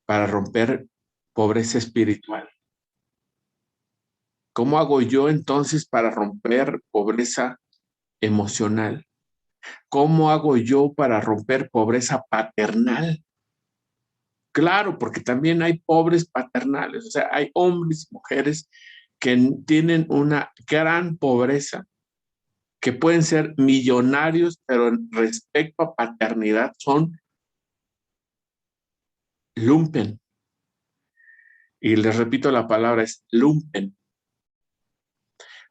para romper pobreza espiritual? ¿Cómo hago yo entonces para romper pobreza emocional? ¿Cómo hago yo para romper pobreza paternal? Claro, porque también hay pobres paternales, o sea, hay hombres y mujeres que tienen una gran pobreza, que pueden ser millonarios, pero respecto a paternidad son lumpen. Y les repito, la palabra es lumpen.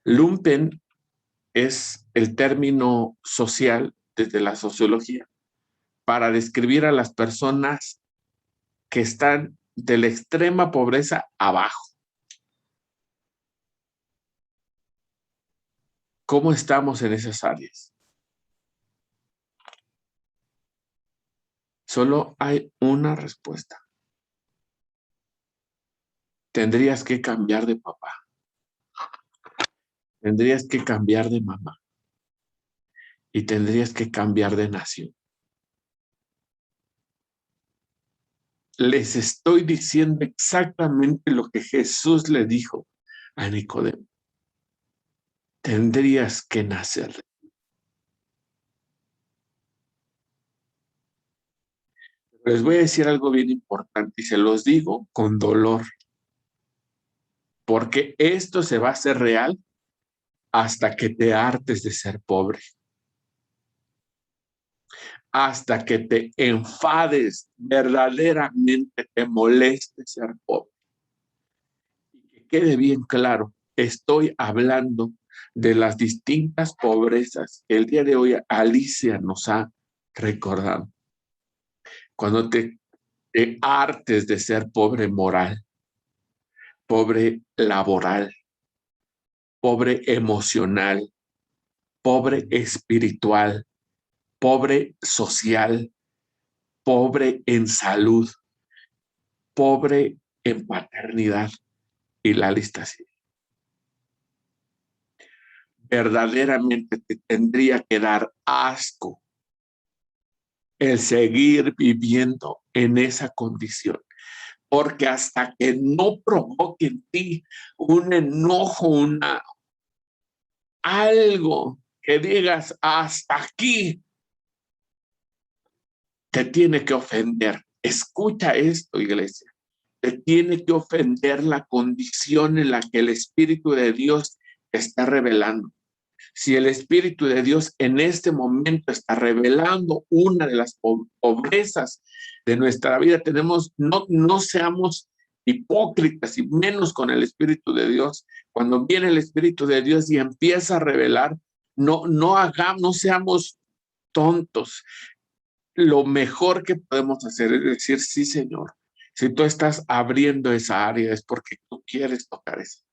Lumpen es el término social desde la sociología para describir a las personas que están de la extrema pobreza abajo. ¿Cómo estamos en esas áreas? Solo hay una respuesta. Tendrías que cambiar de papá. Tendrías que cambiar de mamá. Y tendrías que cambiar de nación. Les estoy diciendo exactamente lo que Jesús le dijo a Nicodemo. Tendrías que nacer. Les voy a decir algo bien importante y se los digo con dolor, porque esto se va a hacer real hasta que te hartes de ser pobre, hasta que te enfades, verdaderamente te moleste ser pobre. Y que quede bien claro, estoy hablando de las distintas pobrezas que el día de hoy Alicia nos ha recordado. Cuando te hartes de ser pobre moral, pobre laboral, pobre emocional, pobre espiritual, pobre social, pobre en salud, pobre en paternidad, y la lista sigue. Verdaderamente te tendría que dar asco el seguir viviendo en esa condición, porque hasta que no provoque en ti un enojo, algo que digas hasta aquí, te tiene que ofender. Escucha esto, iglesia. Te tiene que ofender la condición en la que el Espíritu de Dios te está revelando. Si el Espíritu de Dios en este momento está revelando una de las pobrezas de nuestra vida, no seamos hipócritas y menos con el Espíritu de Dios. Cuando viene el Espíritu de Dios y empieza a revelar, no seamos tontos. Lo mejor que podemos hacer es decir, sí, Señor, si tú estás abriendo esa área es porque tú quieres tocar eso.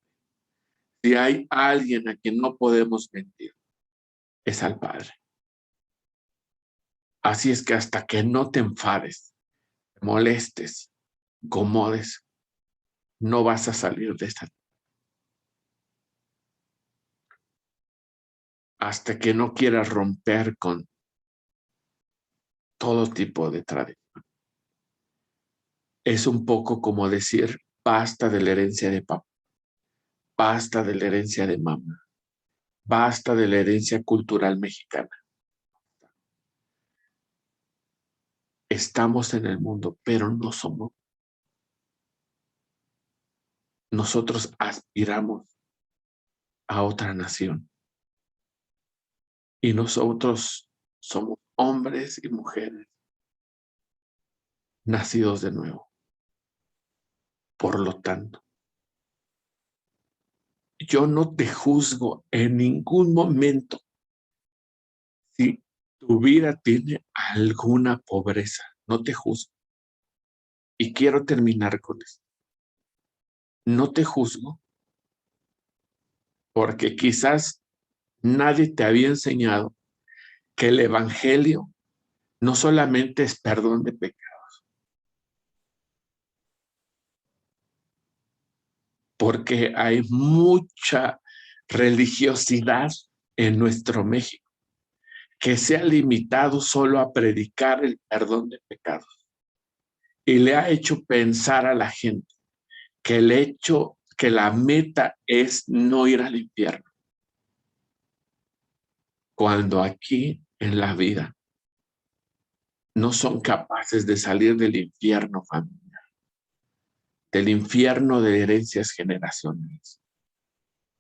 Si hay alguien a quien no podemos mentir, es al Padre. Así es que hasta que no te enfades, te molestes, incomodes, no vas a salir de esta. Hasta que no quieras romper con todo tipo de tradición. Es un poco como decir, basta de la herencia de papá, basta de la herencia de mamá, basta de la herencia cultural mexicana. Estamos en el mundo, pero no somos. Nosotros aspiramos a otra nación y nosotros somos hombres y mujeres nacidos de nuevo. Por lo tanto, yo no te juzgo en ningún momento si tu vida tiene alguna pobreza. No te juzgo. Y quiero terminar con esto. No te juzgo porque quizás nadie te había enseñado que el evangelio no solamente es perdón de pecados, porque hay mucha religiosidad en nuestro México que se ha limitado solo a predicar el perdón de pecados y le ha hecho pensar a la gente que la meta es no ir al infierno, cuando aquí en la vida no son capaces de salir del infierno familiar, del infierno de herencias generacionales,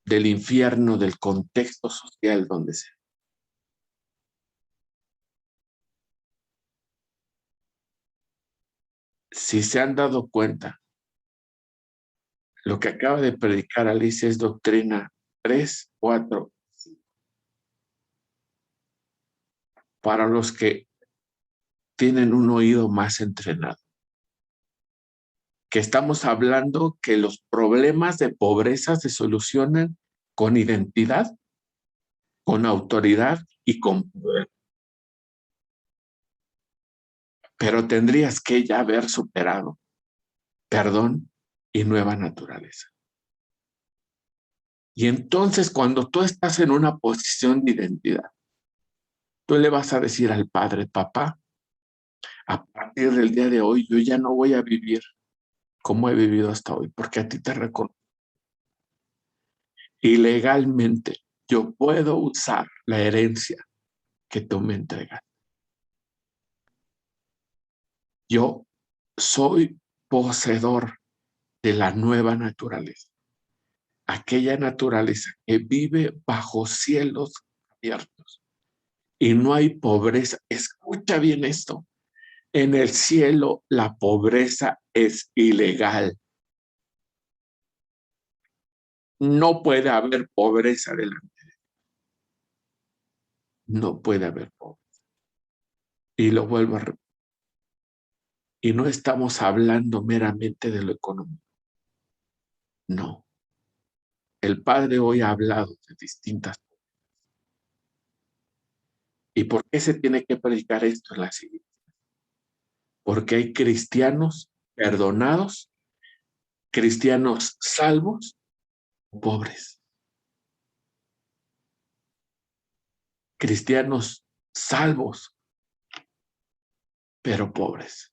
del infierno del contexto social donde se. Si se han dado cuenta, lo que acaba de predicar Alicia es doctrina 3, 4, 5. Para los que tienen un oído más entrenado, que estamos hablando que los problemas de pobreza se solucionan con identidad, con autoridad y con poder. Pero tendrías que ya haber superado perdón y nueva naturaleza. Y entonces cuando tú estás en una posición de identidad, tú le vas a decir al Padre, papá, a partir del día de hoy yo ya no voy a vivir como he vivido hasta hoy, porque a ti te reconozco. Y legalmente yo puedo usar la herencia que tú me entregas. Yo soy poseedor de la nueva naturaleza, aquella naturaleza que vive bajo cielos abiertos y no hay pobreza. Escucha bien esto. En el cielo la pobreza es ilegal. No puede haber pobreza delante de Dios. No puede haber pobreza. Y lo vuelvo a repetir. Y no estamos hablando meramente de lo económico. No. El Padre hoy ha hablado de distintas cosas. ¿Y por qué se tiene que predicar esto en la iglesia? Porque hay cristianos perdonados, cristianos salvos, pobres. Cristianos salvos, pero pobres.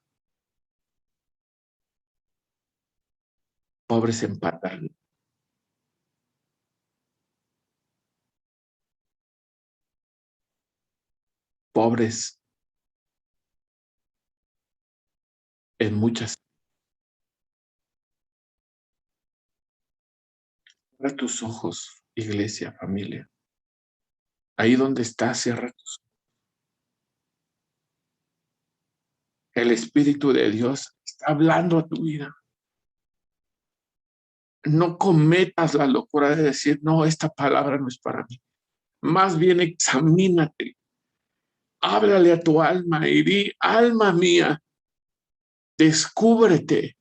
Pobres en paternidad. Pobres en muchas. Cierra tus ojos, iglesia, familia. Ahí donde estás, cierra tus ojos. El Espíritu de Dios está hablando a tu vida. No cometas la locura de decir, no, esta palabra no es para mí. Más bien examínate. Háblale a tu alma y di, alma mía, descúbrete.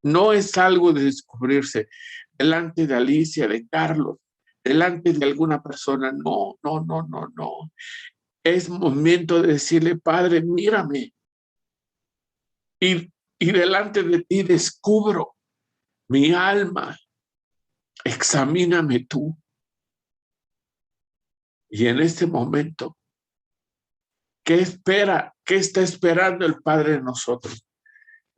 No es algo de descubrirse delante de Alicia, de Carlos, delante de alguna persona. No, no, no, no, no. Es momento de decirle, Padre, mírame. Y delante de ti descubro mi alma. Examíname tú. Y en este momento, ¿qué espera? ¿Qué está esperando el Padre de nosotros?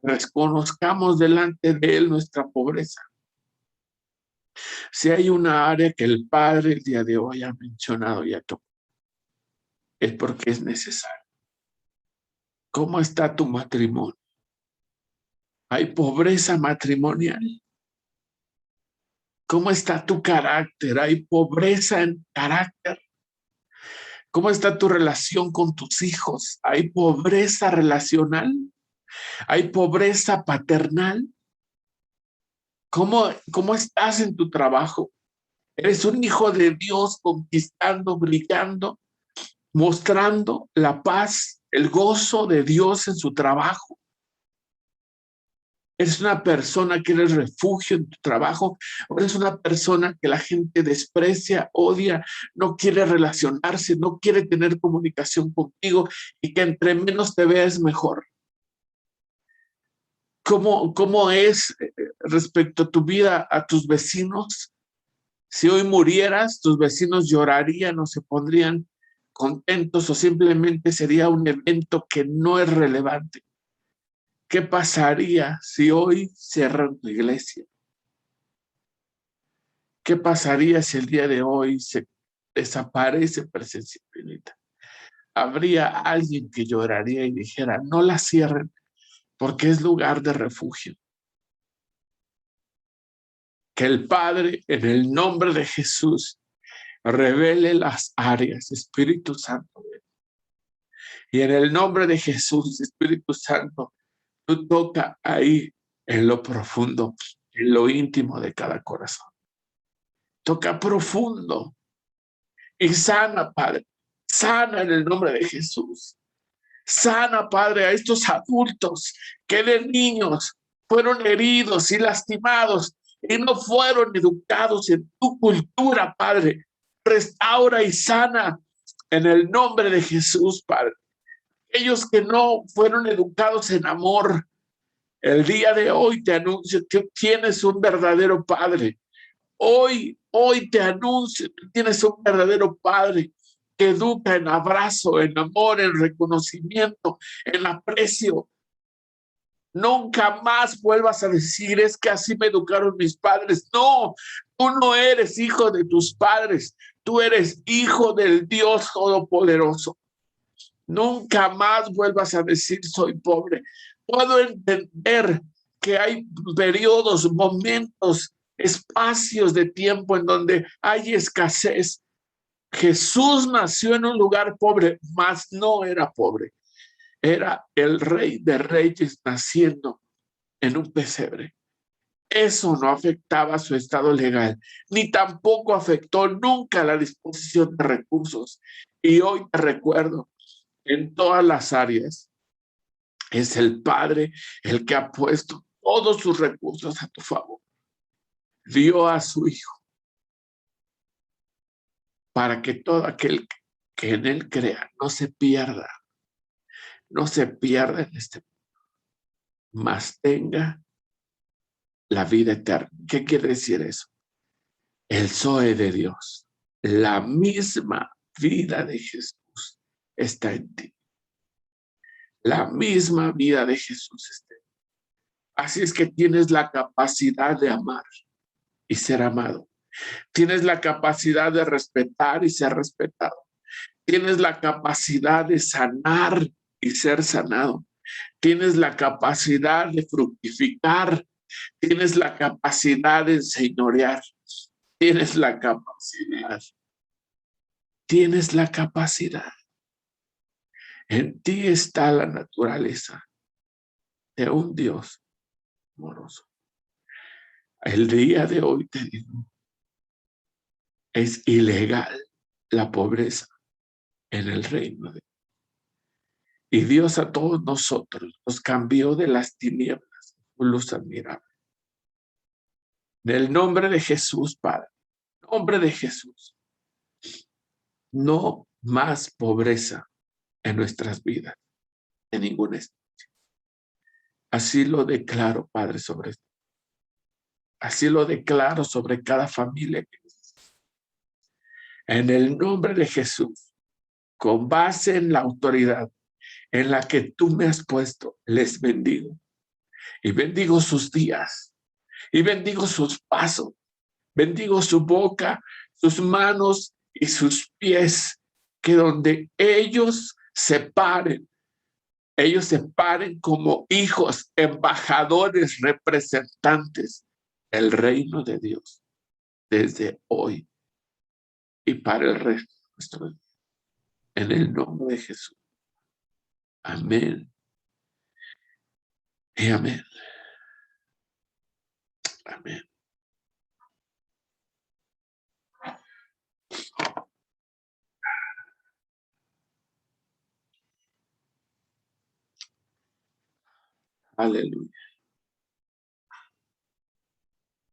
Reconozcamos delante de Él nuestra pobreza. Si hay una área que el Padre el día de hoy ha mencionado y ha tocado, es porque es necesario. ¿Cómo está tu matrimonio? ¿Hay pobreza matrimonial? ¿Cómo está tu carácter? ¿Hay pobreza en carácter? ¿Cómo está tu relación con tus hijos? ¿Hay pobreza relacional? ¿Hay pobreza paternal? ¿Cómo estás en tu trabajo? ¿Eres un hijo de Dios conquistando, brillando, mostrando la paz, el gozo de Dios en su trabajo? ¿Eres una persona que eres refugio en tu trabajo? ¿O eres una persona que la gente desprecia, odia, no quiere relacionarse, no quiere tener comunicación contigo y que entre menos te veas mejor? ¿Cómo es respecto a tu vida, a tus vecinos? Si hoy murieras, tus vecinos llorarían o se pondrían contentos o simplemente sería un evento que no es relevante. ¿Qué pasaría si hoy cierran tu iglesia? ¿Qué pasaría si el día de hoy se desaparece Presencia Infinita? Habría alguien que lloraría y dijera, no la cierren porque es lugar de refugio. Que el Padre, en el nombre de Jesús, revele las áreas, Espíritu Santo. Y en el nombre de Jesús, Espíritu Santo, tú toca ahí en lo profundo, en lo íntimo de cada corazón. Toca profundo y sana, Padre. Sana en el nombre de Jesús. Sana, Padre, a estos adultos que de niños fueron heridos y lastimados y no fueron educados en tu cultura, Padre. Restaura y sana en el nombre de Jesús, Padre. Ellos que no fueron educados en amor, el día de hoy te anuncio que tienes un verdadero Padre. Hoy te anuncio que tienes un verdadero Padre que educa en abrazo, en amor, en reconocimiento, en aprecio. Nunca más vuelvas a decir, es que así me educaron mis padres. No, tú no eres hijo de tus padres, tú eres hijo del Dios Todopoderoso. Nunca más vuelvas a decir, soy pobre. Puedo entender que hay periodos, momentos, espacios de tiempo en donde hay escasez. Jesús nació en un lugar pobre, mas no era pobre. Era el Rey de Reyes naciendo en un pesebre. Eso no afectaba su estado legal, ni tampoco afectó nunca la disposición de recursos. Y hoy te recuerdo, en todas las áreas, es el Padre el que ha puesto todos sus recursos a tu favor. Dio a su Hijo para que todo aquel que en él crea no se pierda en este mundo, mas tenga la vida eterna. ¿Qué quiere decir eso? El Zoe de Dios, la misma vida de Jesús está en ti. La misma vida de Jesús está en ti. Así es que tienes la capacidad de amar y ser amado. Tienes la capacidad de respetar y ser respetado. Tienes la capacidad de sanar y ser sanado. Tienes la capacidad de fructificar. Tienes la capacidad de enseñorear. Tienes la capacidad. Tienes la capacidad. En ti está la naturaleza de un Dios amoroso. El día de hoy te digo, es ilegal la pobreza en el reino de Dios. Y Dios a todos nosotros nos cambió de las tinieblas con luz admirable. En el nombre de Jesús, Padre, en el nombre de Jesús, no más pobreza en nuestras vidas, en ninguna especie. Así lo declaro, Padre, sobre esto. Así lo declaro sobre cada familia. En el nombre de Jesús, con base en la autoridad en la que tú me has puesto, les bendigo. Y bendigo sus días. Y bendigo sus pasos. Bendigo su boca, sus manos y sus pies. Que donde ellos se paren como hijos, embajadores, representantes del reino de Dios. Desde hoy y para el resto de nuestro día. en el nombre de Jesús. Amén y amén. Amén. Aleluya.